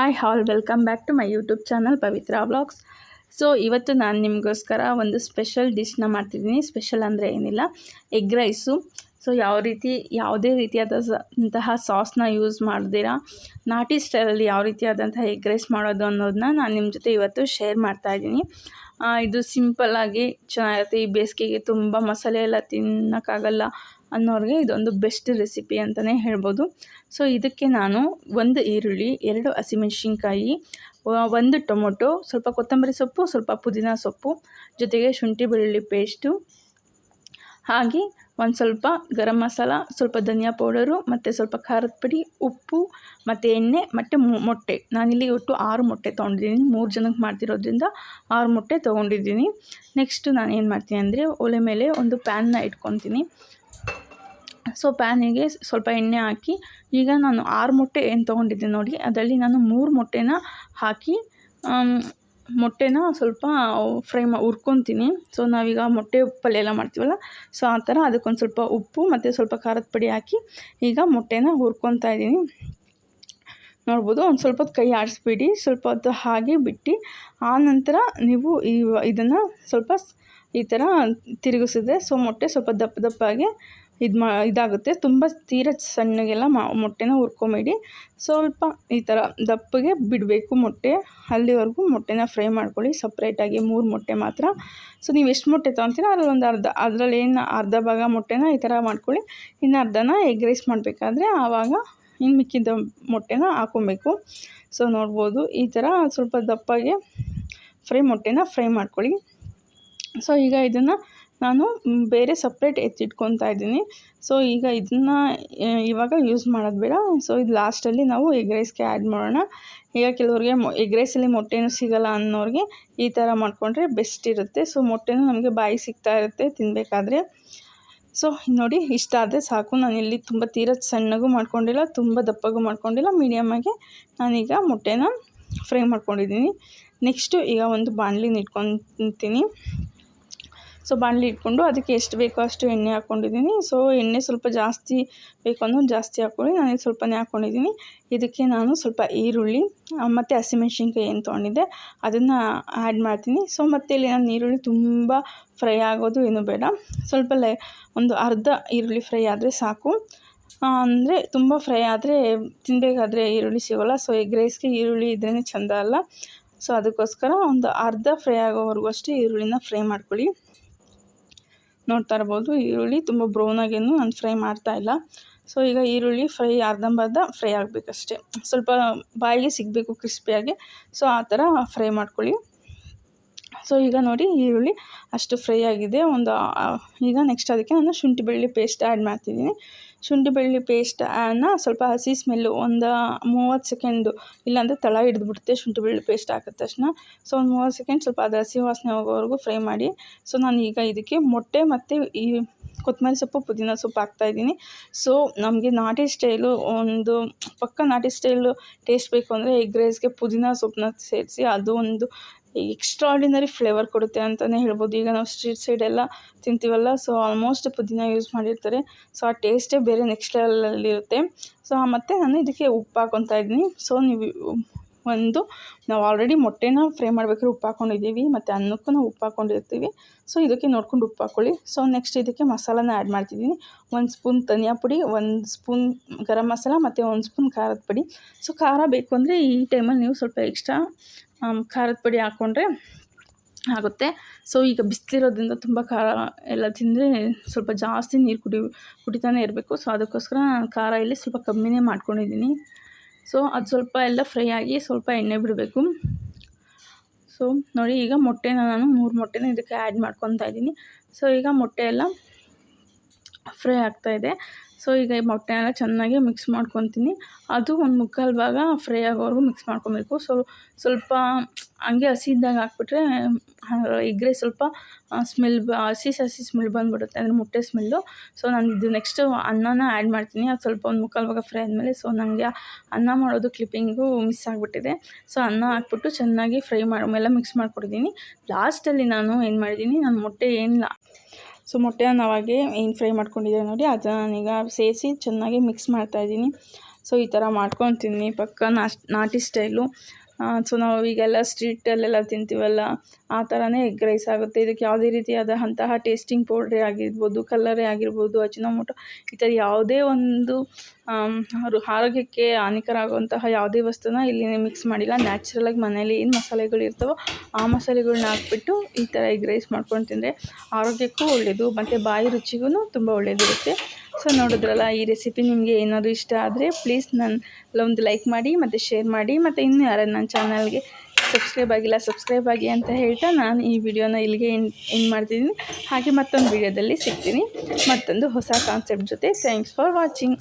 Hi all welcome back to my YouTube channel Pavithra vlogs. So ಇವತ್ತು ನಾನು ನಿಮಗೋಸ್ಕರ ಒಂದು ಸ್ಪೆಷಲ್ ಡಿಶ್ನ ಮಾಡ್ತಿದ್ದೀನಿ. ಸ್ಪೆಷಲ್ ಅಂದರೆ ಏನಿಲ್ಲ, ಎಗ್ ರೈಸು. ಸೊ ಯಾವುದೇ ರೀತಿಯಾದಂತಹ ಸಾಸ್ನ ಯೂಸ್ ಮಾಡ್ದಿರಾ ನಾಟಿ ಸ್ಟೈಲಲ್ಲಿ ಯಾವ ರೀತಿಯಾದಂತಹ ಎಗ್ ರೈಸ್ ಮಾಡೋದು ಅನ್ನೋದನ್ನ ನಾನು ನಿಮ್ಮ ಜೊತೆ ಇವತ್ತು ಶೇರ್ ಮಾಡ್ತಾಯಿದ್ದೀನಿ. ಇದು ಸಿಂಪಲ್ಲಾಗಿ ಚೆನ್ನಾಗಿರುತ್ತೆ. ಈ ಬೇಸಿಗೆಗೆ ತುಂಬ ಮಸಾಲೆ ಎಲ್ಲ ತಿನ್ನೋಕ್ಕಾಗಲ್ಲ ಅನ್ನೋರಿಗೆ ಇದೊಂದು ಬೆಸ್ಟ್ ರೆಸಿಪಿ ಅಂತಲೇ ಹೇಳ್ಬೋದು. ಸೊ ಇದಕ್ಕೆ ನಾನು 1 ಈರುಳ್ಳಿ, 2 ಹಸಿಮೆಣಸಿನ್ಕಾಯಿ, 1 ಟೊಮೊಟೊ, ಸ್ವಲ್ಪ ಕೊತ್ತಂಬರಿ ಸೊಪ್ಪು, ಸ್ವಲ್ಪ ಪುದೀನ ಸೊಪ್ಪು, ಜೊತೆಗೆ ಶುಂಠಿ ಬೆಳ್ಳುಳ್ಳಿ ಪೇಸ್ಟು, ಹಾಗೆ ಒಂದು ಸ್ವಲ್ಪ ಗರಂ ಮಸಾಲ, ಸ್ವಲ್ಪ ಧನಿಯಾ ಪೌಡರು, ಮತ್ತು ಸ್ವಲ್ಪ ಖಾರದ ಪುಡಿ, ಉಪ್ಪು ಮತ್ತು ಎಣ್ಣೆ ಮತ್ತು ಮೊಟ್ಟೆ. ನಾನಿಲ್ಲಿ ಒಟ್ಟು 6 ಮೊಟ್ಟೆ ತೊಗೊಂಡಿದ್ದೀನಿ. 3 ಜನಕ್ಕೆ ಮಾಡ್ತಿರೋದ್ರಿಂದ 6 ಮೊಟ್ಟೆ ತೊಗೊಂಡಿದ್ದೀನಿ. ನೆಕ್ಸ್ಟು ನಾನು ಏನು ಮಾಡ್ತೀನಿ ಅಂದರೆ, ಒಲೆ ಮೇಲೆ ಒಂದು ಪ್ಯಾನ್ನ ಇಟ್ಕೊತೀನಿ. ಸೊ ಪ್ಯಾನಿಗೆ ಸ್ವಲ್ಪ ಎಣ್ಣೆ ಹಾಕಿ, ಈಗ ನಾನು 6 ಮೊಟ್ಟೆ ಏನು ತೊಗೊಂಡಿದ್ದೀನಿ ನೋಡಿ, ಅದರಲ್ಲಿ ನಾನು 3 ಮೊಟ್ಟೆನ ಹಾಕಿ ಮೊಟ್ಟೆನ ಸ್ವಲ್ಪ ಹುರ್ಕೊತೀನಿ. ಸೊ ನಾವೀಗ ಮೊಟ್ಟೆ ಪಲ್ಯ ಎಲ್ಲ ಮಾಡ್ತೀವಲ್ಲ, ಸೊ ಆ ಥರ ಅದಕ್ಕೊಂದು ಸ್ವಲ್ಪ ಉಪ್ಪು ಮತ್ತು ಸ್ವಲ್ಪ ಖಾರದ ಪುಡಿ ಹಾಕಿ ಈಗ ಮೊಟ್ಟೆನ ಹುರ್ಕೊತಾ ಇದ್ದೀನಿ. ನೋಡ್ಬೋದು, ಒಂದು ಸ್ವಲ್ಪ ಹೊತ್ತು ಕೈ ಆಡಿಸ್ಬಿಡಿ, ಸ್ವಲ್ಪ ಹೊತ್ತು ಹಾಗೆ ಬಿಟ್ಟು ಆನಂತರ ನೀವು ಇದನ್ನು ಸ್ವಲ್ಪ ಈ ಥರ ತಿರುಗಿಸಿದ್ರೆ ಸೊ ಮೊಟ್ಟೆ ಸ್ವಲ್ಪ ದಪ್ಪಗೆ ಇದಾಗುತ್ತೆ. ತುಂಬ ತೀರ ಸಣ್ಣಗೆಲ್ಲ ಮೊಟ್ಟೆನ ಹುರ್ಕೊಂಬೇಡಿ, ಸ್ವಲ್ಪ ಈ ಥರ ದಪ್ಪಗೆ ಬಿಡಬೇಕು ಮೊಟ್ಟೆ. ಅಲ್ಲಿವರೆಗೂ ಮೊಟ್ಟೆನ ಫ್ರೈ ಮಾಡ್ಕೊಳ್ಳಿ ಸಪ್ರೇಟಾಗಿ. 3 ಮೊಟ್ಟೆ ಮಾತ್ರ. ಸೊ ನೀವು ಎಷ್ಟು ಮೊಟ್ಟೆ ತೊಗೊತೀರ ಅದರಲ್ಲಿ ಅದರಲ್ಲಿ ಅರ್ಧ ಭಾಗ ಮೊಟ್ಟೆನ ಈ ಥರ ಮಾಡ್ಕೊಳ್ಳಿ. ಇನ್ನು ಅರ್ಧನ ಎಗ್ ರೈಸ್ ಮಾಡಬೇಕಾದ್ರೆ ಆವಾಗ ಇನ್ನು ಮಿಕ್ಕಿದ ಮೊಟ್ಟೆನ ಹಾಕ್ಕೊಬೇಕು. ಸೊ ನೋಡ್ಬೋದು, ಈ ಥರ ಸ್ವಲ್ಪ ದಪ್ಪಗೆ ಮೊಟ್ಟೆನ ಫ್ರೈ ಮಾಡ್ಕೊಳ್ಳಿ. ಸೊ ಈಗ ಇದನ್ನು ನಾನು ಬೇರೆ ಸಪ್ರೇಟ್ ಎತ್ತಿಟ್ಕೊತಾ ಇದ್ದೀನಿ. ಸೊ ಈಗ ಇದನ್ನು ಇವಾಗ ಯೂಸ್ ಮಾಡೋದು ಬೇಡ. ಸೊ ಇದು ಲಾಸ್ಟಲ್ಲಿ ನಾವು ಎಗ್ ರೈಸ್ಗೆ ಆ್ಯಡ್ ಮಾಡೋಣ. ಈಗ ಕೆಲವ್ರಿಗೆ ಎಗ್ ರೈಸಲ್ಲಿ ಮೊಟ್ಟೆನೂ ಸಿಗೋಲ್ಲ ಅನ್ನೋರಿಗೆ ಈ ಥರ ಮಾಡಿಕೊಂಡ್ರೆ ಬೆಸ್ಟ್ ಇರುತ್ತೆ. ಸೊ ಮೊಟ್ಟೆನೂ ನಮಗೆ ಬಾಯಿಗೆ ಸಿಗ್ತಾ ಇರುತ್ತೆ ತಿನ್ನಬೇಕಾದ್ರೆ. ಸೊ ನೋಡಿ, ಇಷ್ಟ ಆದರೆ ಸಾಕು. ನಾನಿಲ್ಲಿ ತುಂಬ ತೀರ ಸಣ್ಣಗೂ ಮಾಡ್ಕೊಂಡಿಲ್ಲ, ತುಂಬ ದಪ್ಪಗೂ ಮಾಡ್ಕೊಂಡಿಲ್ಲ, ಮೀಡಿಯಮಾಗಿ ನಾನೀಗ ಮೊಟ್ಟೆನ ಫ್ರೈ ಮಾಡ್ಕೊಂಡಿದ್ದೀನಿ. ನೆಕ್ಸ್ಟು ಈಗ ಒಂದು ಬಾಣಲಿನ ಇಟ್ಕೊತೀನಿ. ಸೊ ಬಾಣಲಿ ಇಟ್ಕೊಂಡು ಅದಕ್ಕೆ ಎಷ್ಟು ಬೇಕೋ ಅಷ್ಟು ಎಣ್ಣೆ ಹಾಕ್ಕೊಂಡಿದ್ದೀನಿ. ಸೊ ಎಣ್ಣೆ ಸ್ವಲ್ಪ ಜಾಸ್ತಿ ಬೇಕು ಅನ್ನೋದು ಜಾಸ್ತಿ ಹಾಕ್ಕೊಳ್ಳಿ. ನಾನು ಸ್ವಲ್ಪನೇ ಹಾಕ್ಕೊಂಡಿದ್ದೀನಿ. ಇದಕ್ಕೆ ನಾನು ಸ್ವಲ್ಪ ಈರುಳ್ಳಿ ಮತ್ತು ಹಸಿಮೆಣ್ಸಿನ್ಕಾಯಿ ಏನು ತೊಗೊಂಡಿದ್ದೆ ಅದನ್ನು ಆ್ಯಡ್ ಮಾಡ್ತೀನಿ. ಸೊ ಮತ್ತು ಇಲ್ಲಿ ನಾನು ಈರುಳ್ಳಿ ತುಂಬ ಫ್ರೈ ಆಗೋದು ಏನೂ ಬೇಡ, ಸ್ವಲ್ಪ ಒಂದು ಅರ್ಧ ಈರುಳ್ಳಿ ಫ್ರೈ ಆದರೆ ಸಾಕು. ಅಂದರೆ ತುಂಬ ಫ್ರೈ ಆದರೆ ತಿನ್ನಬೇಕಾದ್ರೆ ಈರುಳ್ಳಿ ಸಿಗೋಲ್ಲ. ಸೊ ಎಗ್ ರೈಸ್ಗೆ ಈರುಳ್ಳಿ ಇದ್ರೇ ಚೆಂದ ಅಲ್ಲ. ಸೊ ಅದಕ್ಕೋಸ್ಕರ ಒಂದು ಅರ್ಧ ಫ್ರೈ ಆಗೋವರೆಗೂ ಅಷ್ಟೇ ಈರುಳ್ಳಿನ ಫ್ರೈ ಮಾಡ್ಕೊಳ್ಳಿ. ನೋಡ್ತಾ ಇರ್ಬೋದು, ಈರುಳ್ಳಿ ತುಂಬ ಬ್ರೌನಾಗೇನು ನಾನು ಫ್ರೈ ಮಾಡ್ತಾಯಿಲ್ಲ. ಸೊ ಈಗ ಈರುಳ್ಳಿ ಅರ್ಧಂಬರ್ಧ ಫ್ರೈ ಆಗಬೇಕಷ್ಟೆ, ಸ್ವಲ್ಪ ಬಾಯಿಗೆ ಸಿಗಬೇಕು ಕ್ರಿಸ್ಪಿಯಾಗಿ. ಸೊ ಆ ಥರ ಫ್ರೈ ಮಾಡ್ಕೊಳ್ಳಿ. ಸೊ ಈಗ ನೋಡಿ, ಈರುಳ್ಳಿ ಅಷ್ಟು ಫ್ರೈ ಆಗಿದೆ. ಈಗ ನೆಕ್ಸ್ಟ್ ಅದಕ್ಕೆ ನಾನು ಶುಂಠಿ ಬೆಳ್ಳುಳ್ಳಿ ಪೇಸ್ಟ್ ಆ್ಯಡ್ ಮಾಡ್ತಿದ್ದೀನಿ. ಶುಂಠಿ ಬೆಳ್ಳುಳ್ಳಿ ಪೇಸ್ಟನ್ನು ಸ್ವಲ್ಪ ಹಸಿ ಸ್ಮೆಲ್ಲು ಒಂದು 30 ಸೆಕೆಂಡು, ಇಲ್ಲಾಂದರೆ ತಳ ಹಿಡಿದ್ಬಿಡುತ್ತೆ ಶುಂಠಿ ಬೆಳ್ಳುಳ್ಳಿ ಪೇಸ್ಟ್ ಹಾಕಿದ ತಕ್ಷಣ. ಸೊ ಒಂದು 30 ಸೆಕೆಂಡ್ ಸ್ವಲ್ಪ ಅದು ಹಸಿ ವಾಸನೆ ಹೋಗೋವರೆಗೂ ಫ್ರೈ ಮಾಡಿ. ಸೊ ನಾನು ಈಗ ಇದಕ್ಕೆ ಮೊಟ್ಟೆ ಮತ್ತು ಈ ಕೊತ್ತಂಬರಿ ಸೊಪ್ಪು, ಪುದೀನ ಸೊಪ್ಪು ಹಾಕ್ತಾಯಿದ್ದೀನಿ. ಸೊ ನಮಗೆ ನಾಟಿ ಸ್ಟೈಲು, ಒಂದು ಪಕ್ಕ ನಾಟಿ ಸ್ಟೈಲು ಟೇಸ್ಟ್ ಬೇಕು ಅಂದರೆ ಎಗ್ ರೈಸ್ಗೆ ಪುದೀನ ಸೊಪ್ಪನ್ನ ಸೇರಿಸಿ, ಅದು ಒಂದು ಎಕ್ಸ್ಟ್ರಾರ್ಡಿನರಿ ಫ್ಲೇವರ್ ಕೊಡುತ್ತೆ ಅಂತಲೇ ಹೇಳ್ಬೋದು. ಈಗ ನಾವು ಸ್ಟ್ರೀಟ್ ಸೈಡೆಲ್ಲ ತಿಂತೀವಲ್ಲ, ಸೊ ಆಲ್ಮೋಸ್ಟ್ ಪುದೀನ ಯೂಸ್ ಮಾಡಿರ್ತಾರೆ. ಸೊ ಆ ಟೇಸ್ಟೇ ಬೇರೆ ನೆಕ್ಸ್ಟ್ ಲೆವೆಲಲ್ಲಿರುತ್ತೆ. ಸೊ ಮತ್ತು ನಾನು ಇದಕ್ಕೆ ಉಪ್ಪು ಹಾಕ್ಕೊತಾ ಇದ್ದೀನಿ. ಸೊ ನಾವು ಆಲ್ರೆಡಿ ಮೊಟ್ಟೆನ ಫ್ರೈ ಮಾಡ್ಬೇಕಾದ್ರೆ ಉಪ್ಪು ಹಾಕ್ಕೊಂಡಿದ್ದೀವಿ, ಮತ್ತು ಅನ್ನಕ್ಕೂ ನಾವು ಉಪ್ಪು ಹಾಕ್ಕೊಂಡಿರ್ತೀವಿ. ಸೊ ಇದಕ್ಕೆ ನೋಡ್ಕೊಂಡು ಉಪ್ಪು ಹಾಕ್ಕೊಳ್ಳಿ. ಸೊ ನೆಕ್ಸ್ಟ್ ಇದಕ್ಕೆ ಮಸಾಲಾನ ಆ್ಯಡ್ ಮಾಡ್ತಿದ್ದೀನಿ. 1 ಸ್ಪೂನ್ ಧನಿಯಾ ಪುಡಿ, 1 ಸ್ಪೂನ್ ಗರಂ ಮಸಾಲ ಮತ್ತು 1 ಸ್ಪೂನ್ ಖಾರದ ಪುಡಿ. ಸೊ ಖಾರ ಬೇಕು ಅಂದರೆ ಈ ಟೈಮಲ್ಲಿ ನೀವು ಸ್ವಲ್ಪ ಎಕ್ಸ್ಟ್ರಾ ಖಾರದ ಪುಡಿ ಹಾಕ್ಕೊಂಡ್ರೆ ಆಗುತ್ತೆ. ಸೊ ಈಗ ಬಿಸಿಲಿರೋದ್ರಿಂದ ತುಂಬ ಖಾರ ಎಲ್ಲ ತಿಂದರೆ ಸ್ವಲ್ಪ ಜಾಸ್ತಿ ನೀರು ಕುಡಿತಾನೆ ಇರಬೇಕು. ಸೊ ಅದಕ್ಕೋಸ್ಕರ ನಾನು ಖಾರ ಇಲ್ಲಿ ಸ್ವಲ್ಪ ಕಮ್ಮಿನೇ ಮಾಡ್ಕೊಂಡಿದ್ದೀನಿ. ಸೊ ಅದು ಸ್ವಲ್ಪ ಎಲ್ಲ ಫ್ರೈ ಆಗಿ ಸ್ವಲ್ಪ ಎಣ್ಣೆ ಬಿಡಬೇಕು. ಸೊ ನೋಡಿ, ಈಗ ನಾನು 3 ಮೊಟ್ಟೆನ ಇದಕ್ಕೆ ಆ್ಯಡ್ ಮಾಡ್ಕೊತಾ ಇದ್ದೀನಿ. ಸೊ ಈಗ ಮೊಟ್ಟೆ ಎಲ್ಲ ಫ್ರೈ ಆಗ್ತಾಯಿದೆ. ಸೊ ಈಗ ಈ ಮೊಟ್ಟೆನೆಲ್ಲ ಚೆನ್ನಾಗಿ ಮಿಕ್ಸ್ ಮಾಡ್ಕೊತೀನಿ. ಅದು ಒಂದು 3/4 ಭಾಗ ಫ್ರೈ ಆಗೋವರೆಗೂ ಮಿಕ್ಸ್ ಮಾಡ್ಕೊಬೇಕು. ಸೊ ಸ್ವಲ್ಪ ಹಂಗೆ ಹಸಿ ಇದ್ದಾಗ ಹಾಕ್ಬಿಟ್ರೆ ಎಗ್ ರೈಸ್ ಸ್ವಲ್ಪ ಹಸಿ ಸ್ಮೆಲ್ ಬಂದುಬಿಡುತ್ತೆ, ಅಂದರೆ ಮೊಟ್ಟೆ ಸ್ಮೆಲ್ಲು. ಸೊ ನಾನು ಇದು ನೆಕ್ಸ್ಟು ಅನ್ನನ ಆ್ಯಡ್ ಮಾಡ್ತೀನಿ. ಅದು ಸ್ವಲ್ಪ ಒಂದು 3/4 ಭಾಗ ಫ್ರೈ ಆದಮೇಲೆ, ಸೊ ನನಗೆ ಅನ್ನ ಮಾಡೋದು ಕ್ಲಿಪ್ಪಿಂಗು ಮಿಸ್ ಆಗಿಬಿಟ್ಟಿದೆ. ಸೊ ಅನ್ನ ಹಾಕ್ಬಿಟ್ಟು ಚೆನ್ನಾಗಿ ಫ್ರೈ ಎಲ್ಲ ಮಿಕ್ಸ್ ಮಾಡ್ಕೊಟ್ಟಿದ್ದೀನಿ. ಲಾಸ್ಟಲ್ಲಿ ನಾನು ಏನು ಮಾಡಿದ್ದೀನಿ, ನಾನು ಮೊಟ್ಟೆ ಏನಿಲ್ಲ, ಸೊ ಮೊಟ್ಟೆನ ಅವಾಗೆ ಏನು ಫ್ರೈ ಮಾಡ್ಕೊಂಡಿದ್ದೆ ನೋಡಿ, ಅದನ್ನು ನಾನೀಗ ಸೇರಿಸಿ ಚೆನ್ನಾಗಿ ಮಿಕ್ಸ್ ಮಾಡ್ತಾಯಿದ್ದೀನಿ. ಸೊ ಈ ಥರ ಮಾಡ್ಕೊತೀನಿ ಪಕ್ಕ ನಾಟಿ ಸ್ಟೈಲು. ಸೊ ನಾವು ಈಗೆಲ್ಲ ಸ್ಟ್ರೀಟಲ್ಲೆಲ್ಲ ತಿಂತೀವಲ್ಲ ಆ ಥರನೇ ಎಗ್ ರೈಸ್ ಆಗುತ್ತೆ. ಇದಕ್ಕೆ ಯಾವುದೇ ರೀತಿಯಾದಂತಹ ಟೇಸ್ಟಿಂಗ್ ಪೌಡ್ರೇ ಆಗಿರ್ಬೋದು, ಕಲ್ಲರೇ ಆಗಿರ್ಬೋದು, ಅಜಿನೋಮೋಟೊ ಈ ಥರ ಯಾವುದೇ ಒಂದು ಆರೋಗ್ಯಕ್ಕೆ ಹಾನಿಕರ ಆಗುವಂತಹ ಯಾವುದೇ ವಸ್ತುನ ಇಲ್ಲಿ ಮಿಕ್ಸ್ ಮಾಡಿಲ್ಲ. ನ್ಯಾಚುರಲಾಗಿ ಮನೇಲಿ ಏನು ಮಸಾಲೆಗಳು ಇರ್ತವೋ ಆ ಮಸಾಲೆಗಳ್ನ ಹಾಕ್ಬಿಟ್ಟು ಈ ಥರ ಎಗ್ ರೈಸ್ ಮಾಡ್ಕೊಂಡು ತಿಂದರೆ ಆರೋಗ್ಯಕ್ಕೂ ಒಳ್ಳೆಯದು ಮತ್ತು ಬಾಯಿ ರುಚಿಗೂ ತುಂಬ ಒಳ್ಳೆಯದಿರುತ್ತೆ. ಸೊ ನೋಡಿದ್ರಲ್ಲ, ಈ ರೆಸಿಪಿ ನಿಮಗೆ ಏನಾದರೂ ಇಷ್ಟ ಆದರೆ ಪ್ಲೀಸ್ ಒಂದು ಲೈಕ್ ಮಾಡಿ ಮತ್ತು ಶೇರ್ ಮಾಡಿ. ಮತ್ತು ಇನ್ನೂ ಯಾರು ನನ್ನ ಚಾನಲ್ಗೆ ಸಬ್ಸ್ಕ್ರೈಬ್ ಆಗಿ ಅಂತ ಹೇಳ್ತಾ ನಾನು ಈ ವಿಡಿಯೋನ ಇಲ್ಲಿಗೆ ಎಂಡ್ ಮಾಡ್ತಿದ್ದೀನಿ. ಹಾಗೆ ಮತ್ತೊಂದು ವಿಡಿಯೋದಲ್ಲಿ ಸಿಗ್ತೀನಿ ಮತ್ತೊಂದು ಹೊಸ ಕಾನ್ಸೆಪ್ಟ್ ಜೊತೆ. Thanks for watching.